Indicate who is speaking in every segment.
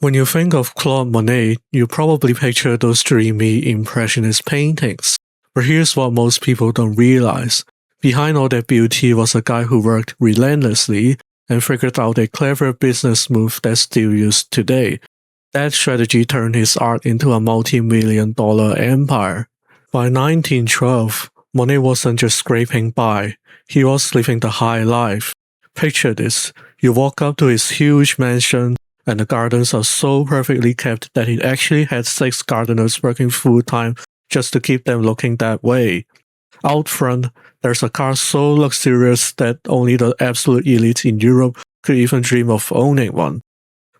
Speaker 1: When you think of Claude Monet, you probably picture those dreamy Impressionist paintings. But here's what most people don't realize. Behind all that beauty was a guy who worked relentlessly and figured out a clever business move that's still used today. That strategy turned his art into a multi-million-dollar empire. By 1912, Monet wasn't just scraping by, he was living the high life. Picture this, you walk up to his huge mansion, and the gardens are so perfectly kept that he actually had 6 gardeners working full-time just to keep them looking that way. Out front, there's a car so luxurious that only the absolute elite in Europe could even dream of owning one.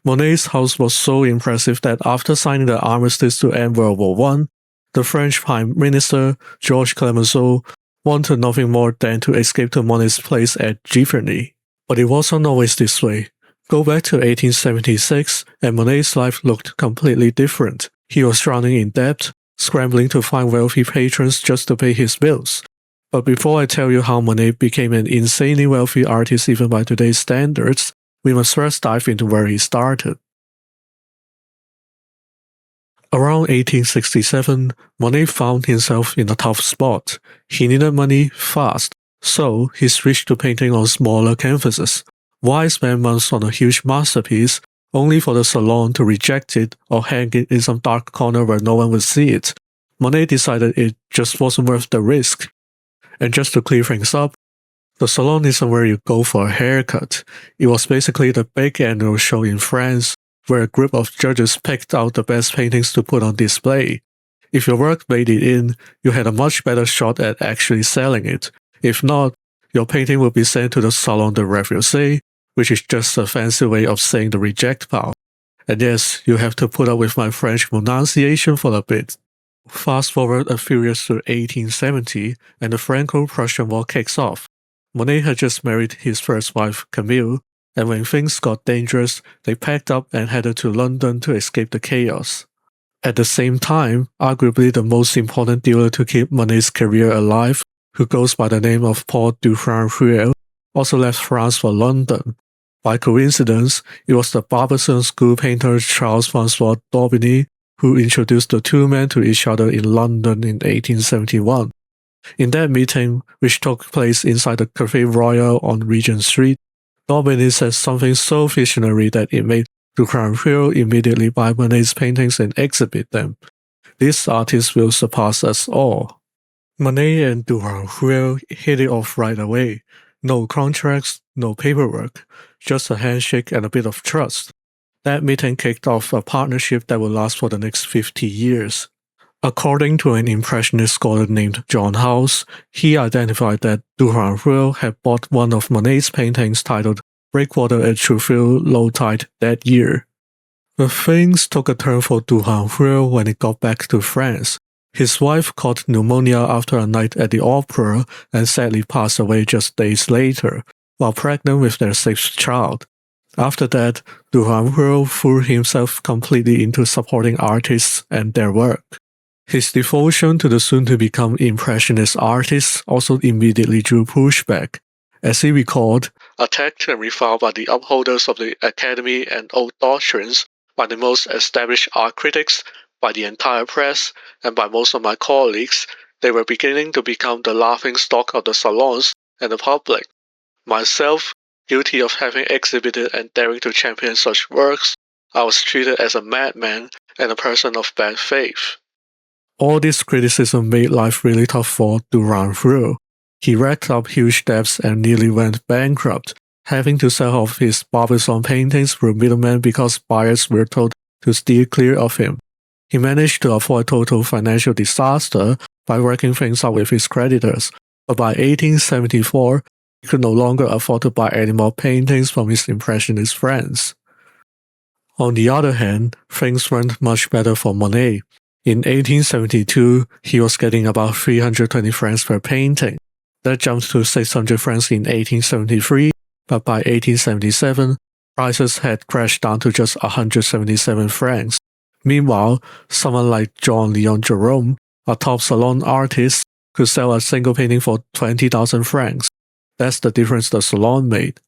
Speaker 1: Monet's house was so impressive that after signing the armistice to end World War I, the French Prime Minister, Georges Clemenceau, wanted nothing more than to escape to Monet's place at Giverny. But it wasn't always this way. Go back to 1876, and Monet's life looked completely different. He was drowning in debt, scrambling to find wealthy patrons just to pay his bills. But before I tell you how Monet became an insanely wealthy artist even by today's standards, we must first dive into where he started. Around 1867, Monet found himself in a tough spot. He needed money fast, so he switched to painting on smaller canvases. Why spend months on a huge masterpiece, only for the salon to reject it or hang it in some dark corner where no one would see it? Monet decided it just wasn't worth the risk. And just to clear things up, the salon isn't where you go for a haircut. It was basically the big annual show in France, where a group of judges picked out the best paintings to put on display. If your work made it in, you had a much better shot at actually selling it. If not, your painting would be sent to the Salon de Refusé, which is just a fancy way of saying the reject pile. And yes, you have to put up with my French pronunciation for a bit. Fast forward a few years to 1870, and the Franco-Prussian War kicks off. Monet had just married his first wife, Camille, and when things got dangerous, they packed up and headed to London to escape the chaos. At the same time, arguably the most important dealer to keep Monet's career alive, who goes by the name of Paul durand-ruel, also left France for London. By coincidence, it was the Barbizon school painter Charles-François d'Aubigny who introduced the two men to each other in London in 1871. In that meeting, which took place inside the Café Royal on Regent Street, d'Aubigny said something so visionary that it made durand-ruel immediately buy Monet's paintings and exhibit them. This artist will surpass us all. Monet and durand-ruel hit it off right away. No contracts, no paperwork, just a handshake and a bit of trust. That meeting kicked off a partnership that would last for the next 50 years. According to an Impressionist scholar named John House, he identified that durand-ruel had bought one of Monet's paintings titled Breakwater at Trouville Low Tide that year. But things took a turn for durand-ruel when he got back to France. His wife caught pneumonia after a night at the opera and sadly passed away just days later, while pregnant with their 6th child. After that, durand-ruel threw himself completely into supporting artists and their work. His devotion to the soon-to-become Impressionist artists also immediately drew pushback. As he recalled, attacked and reviled by the upholders of the Academy and old doctrines, by the most established art critics, by the entire press, and by most of my colleagues, they were beginning to become the laughingstock of the salons and the public. Myself, guilty of having exhibited and daring to champion such works, I was treated as a madman and a person of bad faith. All this criticism made life really tough for durand-ruel. He racked up huge debts and nearly went bankrupt, having to sell off his Barbizon paintings through middlemen because buyers were told to steer clear of him. He managed to avoid total financial disaster by working things out with his creditors, but by 1874, he could no longer afford to buy any more paintings from his Impressionist friends. On the other hand, things weren't much better for Monet. In 1872, he was getting about 320 francs per painting. That jumped to 600 francs in 1873, but by 1877, prices had crashed down to just 177 francs. Meanwhile, someone like Jean-Léon Gérôme, a top salon artist, could sell a single painting for 20,000 francs. That's the difference the salon made.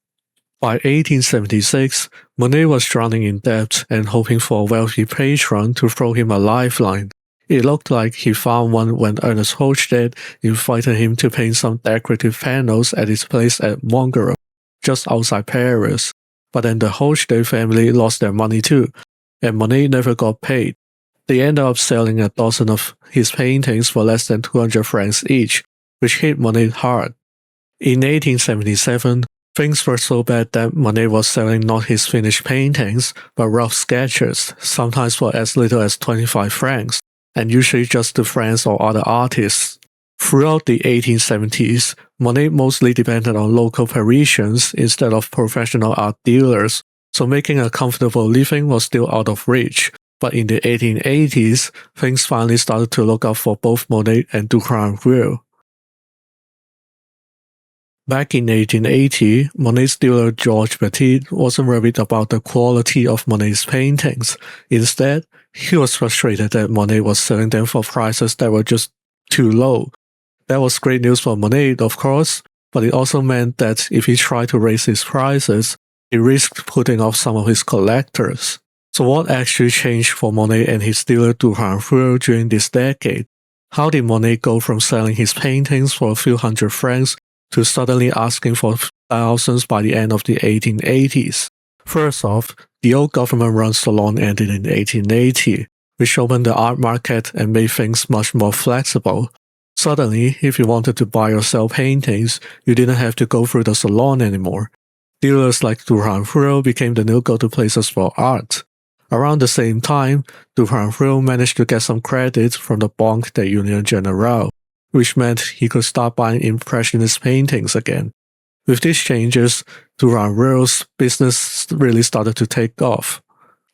Speaker 1: By 1876, Monet was drowning in debt and hoping for a wealthy patron to throw him a lifeline. It looked like he found one when Ernest Hochstedt invited him to paint some decorative panels at his place at Montgeron, just outside Paris. But then the Hochstedt family lost their money too, and Monet never got paid. They ended up selling a dozen of his paintings for less than 200 francs each, which hit Monet hard. In 1877, things were so bad that Monet was selling not his finished paintings, but rough sketches, sometimes for as little as 25 francs, and usually just to friends or other artists. Throughout the 1870s, Monet mostly depended on local Parisians instead of professional art dealers, so making a comfortable living was still out of reach. But in the 1880s, things finally started to look up for both Monet and durand-ruel. Back in 1880, Monet's dealer Georges Petit wasn't worried about the quality of Monet's paintings. Instead, he was frustrated that Monet was selling them for prices that were just too low. That was great news for Monet, of course, but it also meant that if he tried to raise his prices, he risked putting off some of his collectors. So what actually changed for Monet and his dealer durand-ruel during this decade? How did Monet go from selling his paintings for a few hundred francs to suddenly asking for thousands by the end of the 1880s? First off, the old government-run salon ended in 1880, which opened the art market and made things much more flexible. Suddenly, if you wanted to buy or sell paintings, you didn't have to go through the salon anymore. Dealers like durand-ruel became the new go-to places for art. Around the same time, durand-ruel managed to get some credit from the Banque de Union Generale, which meant he could start buying Impressionist paintings again. With these changes, durand-ruel's business really started to take off.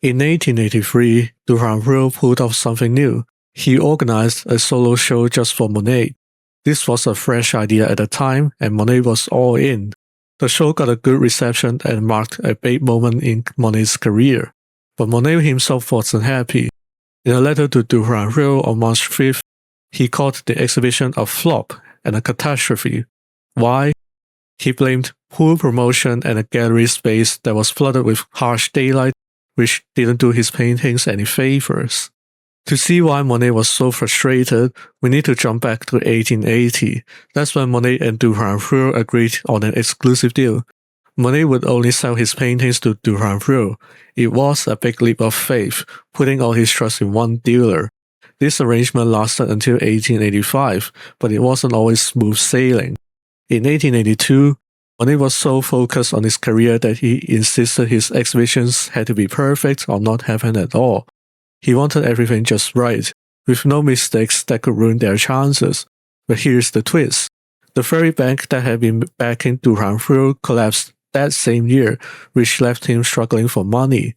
Speaker 1: In 1883, durand-ruel pulled off something new. He organized a solo show just for Monet. This was a fresh idea at the time, and Monet was all in. The show got a good reception and marked a big moment in Monet's career. But Monet himself wasn't happy. In a letter to durand-ruel on March 5th, he called the exhibition a flop and a catastrophe. Why? He blamed poor promotion and a gallery space that was flooded with harsh daylight, which didn't do his paintings any favors. To see why Monet was so frustrated, we need to jump back to 1880. That's when Monet and durand-ruel agreed on an exclusive deal. Monet would only sell his paintings to durand-ruel. It was a big leap of faith, putting all his trust in one dealer. This arrangement lasted until 1885, but it wasn't always smooth sailing. In 1882, Monet was so focused on his career that he insisted his exhibitions had to be perfect or not happen at all. He wanted everything just right, with no mistakes that could ruin their chances. But here's the twist. The very bank that had been backing durand-ruel collapsed that same year, which left him struggling for money.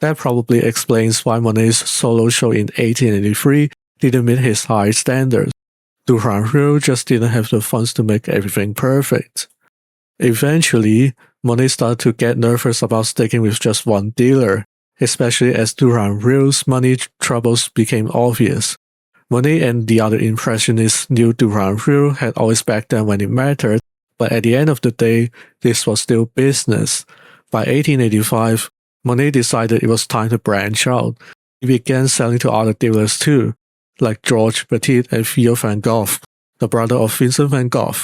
Speaker 1: That probably explains why Monet's solo show in 1883 didn't meet his high standards. Durand-ruel just didn't have the funds to make everything perfect. Eventually, Monet started to get nervous about sticking with just one dealer, especially as durand-ruel's money troubles became obvious. Monet and the other Impressionists knew durand-ruel had always backed them when it mattered, but at the end of the day, this was still business. By 1885, Monet decided it was time to branch out. He began selling to other dealers too, like Georges Petit and Theo van Gogh, the brother of Vincent van Gogh.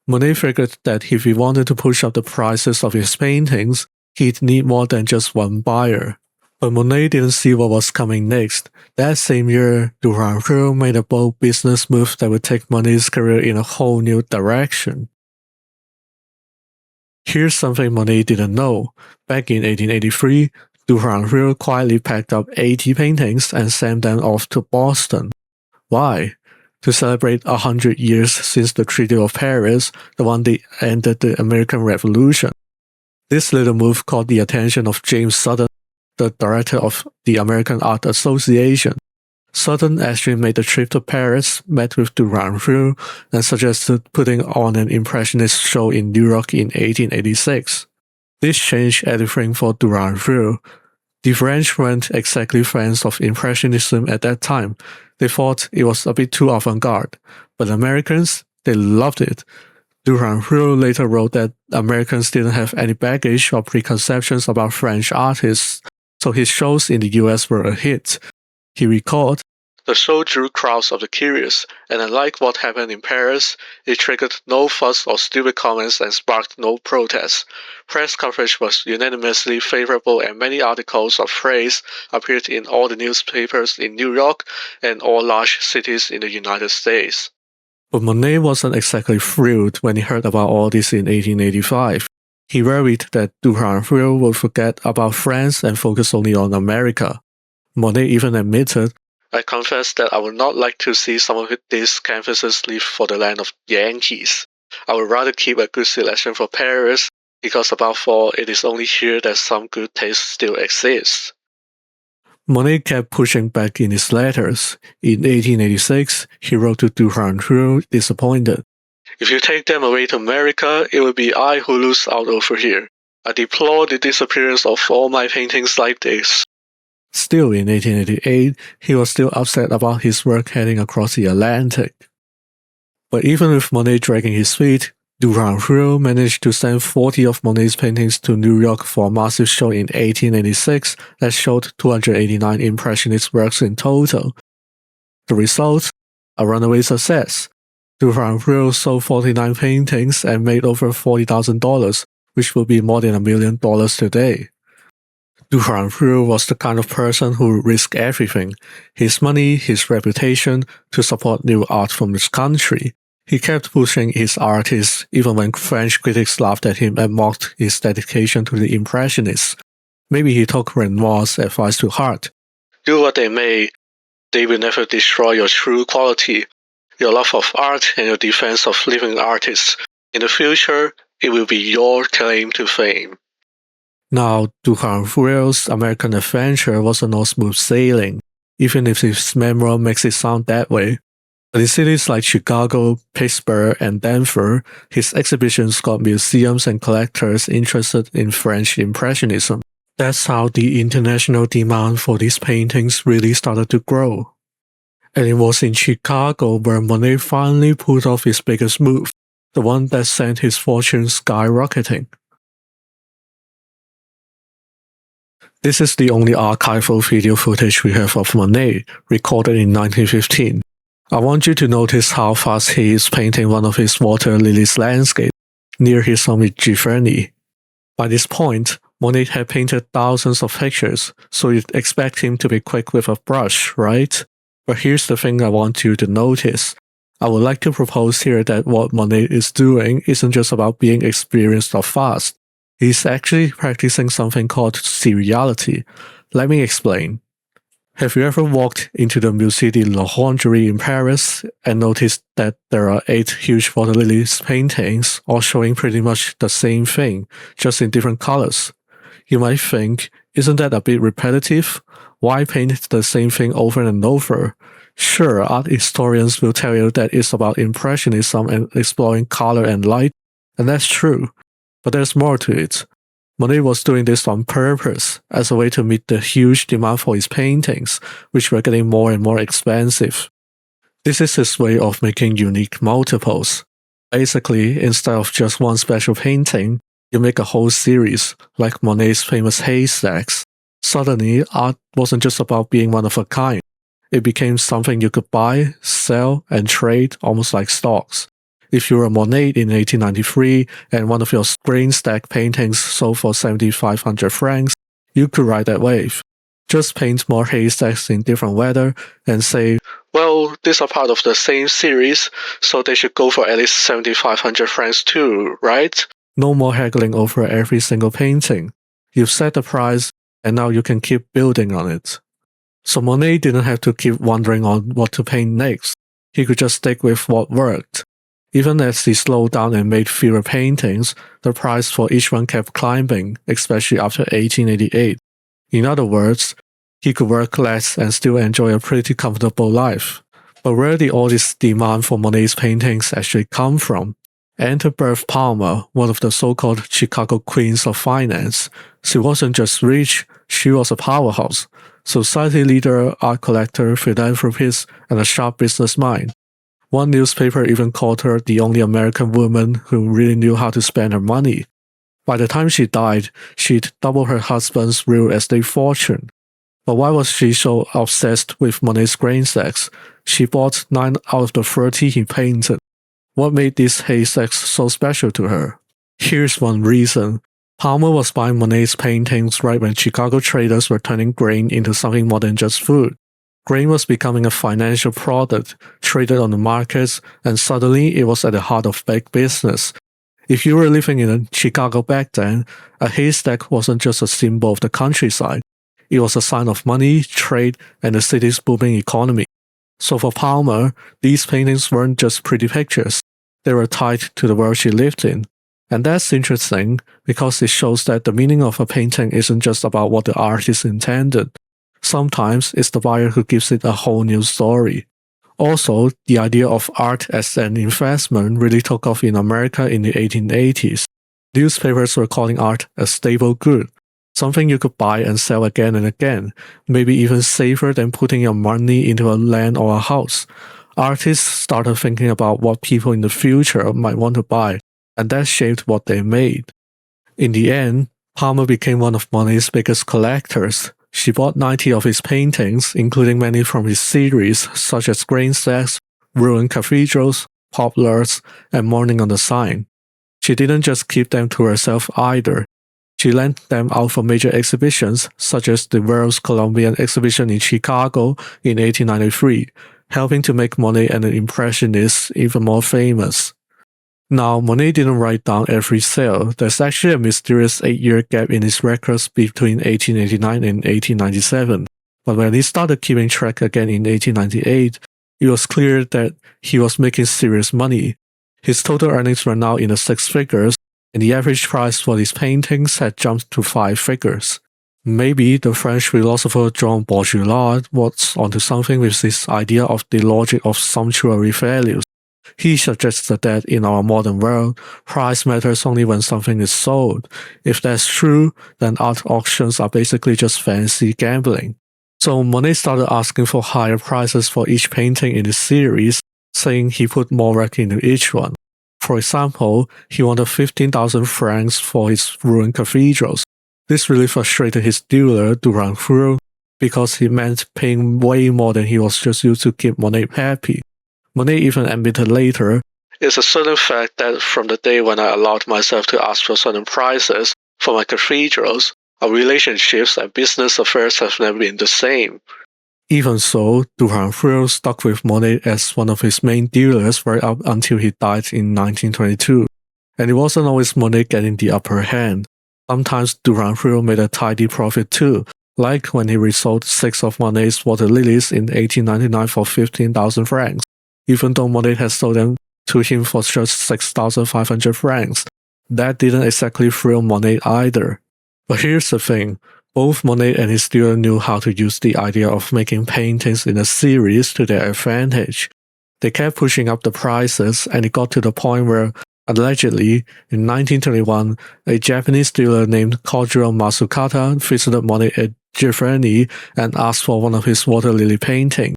Speaker 1: Monet figured that if he wanted to push up the prices of his paintings, he'd need more than just one buyer. But Monet didn't see what was coming next. That same year, durand-ruel made a bold business move that would take Monet's career in a whole new direction. Here's something Monet didn't know. Back in 1883, durand-ruel quietly packed up 80 paintings and sent them off to Boston. Why? To celebrate 100 years since the Treaty of Paris, the one that ended the American Revolution. This little move caught the attention of James Sutton, the director of the American Art Association. Sutton actually made the trip to Paris, met with durand-ruel, and suggested putting on an Impressionist show in New York in 1886. This changed everything for durand-ruel. The French weren't exactly fans of Impressionism at that time. They thought it was a bit too avant-garde. But Americans, they loved it. Durand-ruel later wrote that Americans didn't have any baggage or preconceptions about French artists, so his shows in the US were a hit. He recalled, "The show drew crowds of the curious, and unlike what happened in Paris, it triggered no fuss or stupid comments and sparked no protests. Press coverage was unanimously favorable and many articles of praise appeared in all the newspapers in New York and all large cities in the United States." But Monet wasn't exactly thrilled when he heard about all this in 1885. He worried that Durand-ruel would forget about France and focus only on America. Monet even admitted, "I confess that I would not like to see some of these canvases leave for the land of Yankees. I would rather keep a good selection for Paris, because above all, it is only here that some good taste still exists." Monet kept pushing back in his letters. In 1886, he wrote to Durand-ruel disappointed, "If you take them away to America, it will be I who lose out over here. I deplore the disappearance of all my paintings like this." Still in 1888, he was still upset about his work heading across the Atlantic. But even with Monet dragging his feet, Durand-ruel managed to send 40 of Monet's paintings to New York for a massive show in 1886 that showed 289 Impressionist works in total. The result? A runaway success. Durand-ruel sold 49 paintings and made over $40,000, which would be more than $1 million today. Durand-ruel was the kind of person who would risk everything, his money, his reputation, to support new art from his country. He kept pushing his artists even when French critics laughed at him and mocked his dedication to the Impressionists. Maybe he took Renoir's advice to heart. "Do what they may, they will never destroy your true quality, your love of art and your defense of living artists. In the future, it will be your claim to fame." Now, Durand-ruel's American adventure wasn't all smooth sailing, even if his memoir makes it sound that way. But in cities like Chicago, Pittsburgh, and Denver, his exhibitions got museums and collectors interested in French Impressionism. That's how the international demand for these paintings really started to grow. And it was in Chicago where Monet finally pulled off his biggest move, the one that sent his fortune skyrocketing. This is the only archival video footage we have of Monet, recorded in 1915. I want you to notice how fast he is painting one of his water lilies landscapes near his home in Giverny. By this point, Monet had painted thousands of pictures, so you'd expect him to be quick with a brush, right? But here's the thing I want you to notice. I would like to propose here that what Monet is doing isn't just about being experienced or fast. He's actually practicing something called seriality. Let me explain. Have you ever walked into the Musée de l'Orangerie in Paris and noticed that there are 8 huge water lilies paintings, all showing pretty much the same thing, just in different colors? You might think, isn't that a bit repetitive? Why paint the same thing over and over? Sure, art historians will tell you that it's about Impressionism and exploring color and light, and that's true. But there's more to it. Monet was doing this on purpose, as a way to meet the huge demand for his paintings, which were getting more and more expensive. This is his way of making unique multiples. Basically, instead of just one special painting, you make a whole series, like Monet's famous Haystacks. Suddenly, art wasn't just about being one of a kind. It became something you could buy, sell, and trade almost like stocks. If you were Monet in 1893 and one of your grain stack paintings sold for 7,500 francs, you could ride that wave. Just paint more haystacks in different weather and say, well, these are part of the same series, so they should go for at least 7,500 francs too, right? No more haggling over every single painting. You've set the price, and now you can keep building on it. So Monet didn't have to keep wondering on what to paint next. He could just stick with what worked. Even as he slowed down and made fewer paintings, the price for each one kept climbing, especially after 1888. In other words, he could work less and still enjoy a pretty comfortable life. But where did all this demand for Monet's paintings actually come from? Enter Berthe Palmer, one of the so-called Chicago queens of finance. She wasn't just rich, she was a powerhouse. Society leader, art collector, philanthropist, and a sharp business mind. One newspaper even called her the only American woman who really knew how to spend her money. By the time she died, she'd doubled her husband's real estate fortune. But why was she so obsessed with Monet's grain sacks? She bought 9 out of the 30 he painted. What made these haystacks so special to her? Here's one reason. Palmer was buying Monet's paintings right when Chicago traders were turning grain into something more than just food. Grain was becoming a financial product, traded on the markets, and suddenly it was at the heart of big business. If you were living in Chicago back then, a haystack wasn't just a symbol of the countryside. It was a sign of money, trade, and the city's booming economy. So for Palmer, these paintings weren't just pretty pictures. They were tied to the world she lived in. And that's interesting because it shows that the meaning of a painting isn't just about what the artist intended. Sometimes it's the buyer who gives it a whole new story. Also, the idea of art as an investment really took off in America in the 1880s. Newspapers were calling art a stable good, something you could buy and sell again and again, maybe even safer than putting your money into a land or a house. Artists started thinking about what people in the future might want to buy, and that shaped what they made. In the end, Palmer became one of Monet's biggest collectors. She bought 90 of his paintings, including many from his series such as Grain Sacks, Ruined Cathedrals, Poplars, and Morning on the Sign. She didn't just keep them to herself either. She lent them out for major exhibitions such as the World's Columbian Exhibition in Chicago in 1893, helping to make Monet and the Impressionists even more famous. Now, Monet didn't write down every sale. There's actually a mysterious 8-year gap in his records between 1889 and 1897. But when he started keeping track again in 1898, it was clear that he was making serious money. His total earnings were now in the 6 figures, and the average price for his paintings had jumped to 5 figures. Maybe the French philosopher Jean Baudrillard was onto something with this idea of the logic of sumptuary values. He suggested that in our modern world, price matters only when something is sold. If that's true, then art auctions are basically just fancy gambling. So Monet started asking for higher prices for each painting in his series, saying he put more work into each one. For example, he wanted 15,000 francs for his ruined cathedrals. This really frustrated his dealer, durand-ruel, because he meant paying way more than he was just used to keep Monet happy. Monet even admitted later, "It's a certain fact that from the day when I allowed myself to ask for certain prices for my cathedrals, our relationships and business affairs have never been the same." Even so, durand-ruel stuck with Monet as one of his main dealers right up until he died in 1922. And it wasn't always Monet getting the upper hand. Sometimes durand-ruel made a tidy profit too, like when he resold 6 of Monet's water lilies in 1899 for 15,000 francs. Even though Monet had sold them to him for just 6,500 francs. That didn't exactly thrill Monet either. But here's the thing, both Monet and his dealer knew how to use the idea of making paintings in a series to their advantage. They kept pushing up the prices, and it got to the point where, allegedly, in 1921, a Japanese dealer named Kojiro Masukata visited Monet at Giverny and asked for one of his water lily paintings.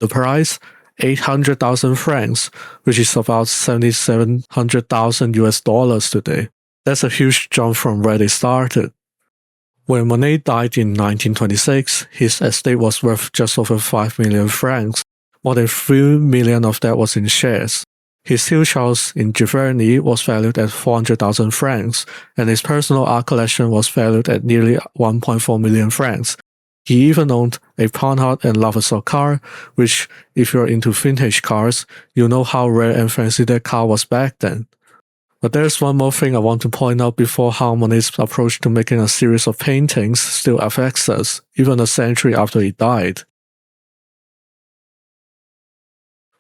Speaker 1: The price? 800,000 francs, which is about $7,700,000 US today. That's a huge jump from where they started. When Monet died in 1926, his estate was worth just over 5 million francs. More than 3 million of that was in shares. His huge house in Giverny was valued at 400,000 francs, and his personal art collection was valued at nearly 1.4 million francs. He even owned a Panhard and Levasseur car, which, if you're into vintage cars, you know how rare and fancy that car was back then. But there's one more thing I want to point out before how Monet's approach to making a series of paintings still affects us, even a century after he died.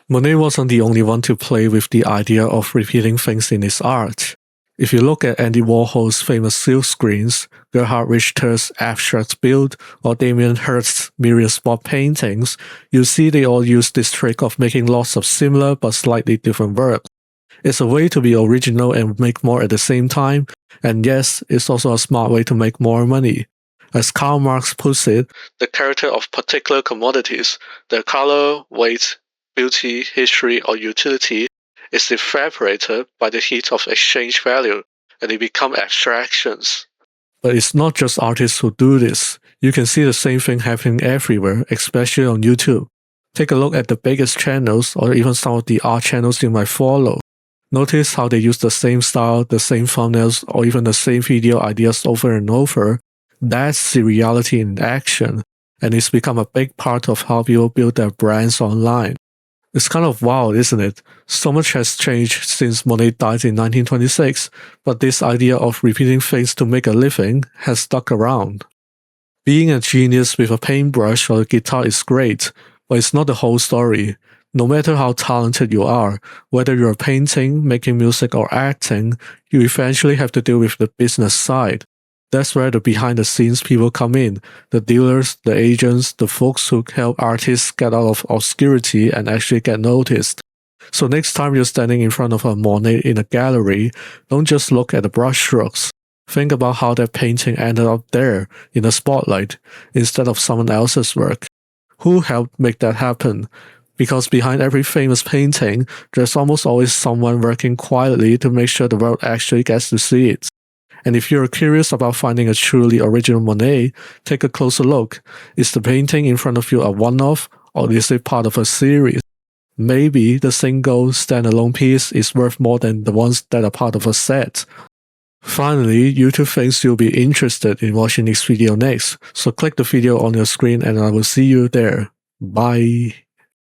Speaker 1: Monet wasn't the only one to play with the idea of repeating things in his art. If you look at Andy Warhol's famous silk screens, Gerhard Richter's abstract build, or Damien Hirst's myriad spot paintings, you see they all use this trick of making lots of similar but slightly different works. It's a way to be original and make more at the same time, and yes, it's also a smart way to make more money. As Karl Marx puts it, the character of particular commodities, their color, weight, beauty, history, or utility is evaporated by the heat of exchange value, and they become abstractions. But it's not just artists who do this. You can see the same thing happening everywhere, especially on YouTube. Take a look at the biggest channels or even some of the art channels you might follow. Notice how they use the same style, the same thumbnails, or even the same video ideas over and over. That's seriality in action, and it's become a big part of how people build their brands online. It's kind of wild, isn't it? So much has changed since Monet died in 1926, but this idea of repeating things to make a living has stuck around. Being a genius with a paintbrush or a guitar is great, but it's not the whole story. No matter how talented you are, whether you're painting, making music, or acting, you eventually have to deal with the business side. That's where the behind-the-scenes people come in, the dealers, the agents, the folks who help artists get out of obscurity and actually get noticed. So next time you're standing in front of a Monet in a gallery, don't just look at the brushstrokes. Think about how that painting ended up there, in the spotlight, instead of someone else's work. Who helped make that happen? Because behind every famous painting, there's almost always someone working quietly to make sure the world actually gets to see it. And if you're curious about finding a truly original Monet, take a closer look. Is the painting in front of you a one-off, or is it part of a series? Maybe the single, standalone piece is worth more than the ones that are part of a set. Finally, YouTube thinks you'll be interested in watching this video next, so click the video on your screen and I will see you there. Bye.